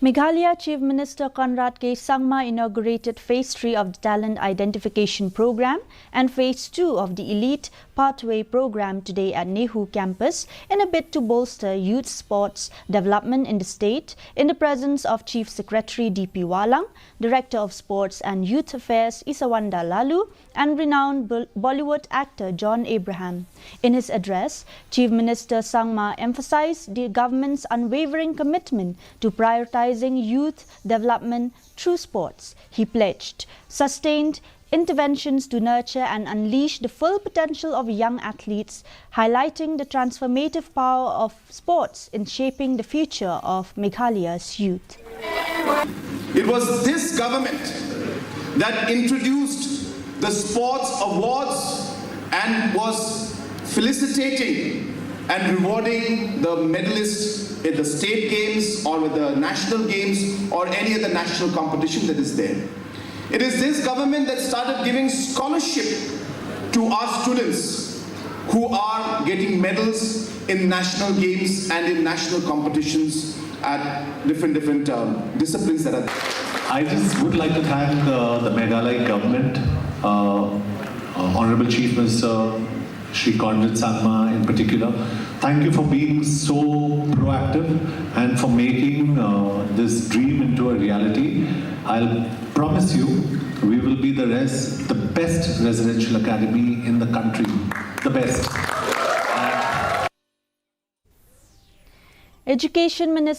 Meghalaya Chief Minister Conrad K. Sangma inaugurated Phase 3 of the Talent Identification Programme and Phase 2 of the Elite Pathway Programme today at Nehu campus in a bid to bolster youth sports development in the state in the presence of Chief Secretary D.P. Walang, Director of Sports and Youth Affairs Isawanda Lalu and renowned Bollywood actor John Abraham. In his address, Chief Minister Sangma emphasized the government's unwavering commitment to prioritizing youth development through sports. He pledged sustained interventions to nurture and unleash the full potential of young athletes, highlighting the transformative power of sports in shaping the future of Meghalaya's youth. It was this government that introduced the sports awards and was felicitating and rewarding the medalists in the state games or with the national games or any other national competition that is there. It is this government that started giving scholarship to our students who are getting medals in national games and in national competitions at different disciplines that are there. I just would like to thank the Meghalaya government, Honorable Chief Minister Shri Conrad Sangma in particular. Thank you for being so proactive and for making this dream into a reality. I'll promise you, we will be the best residential academy in the country, the best. Education Minister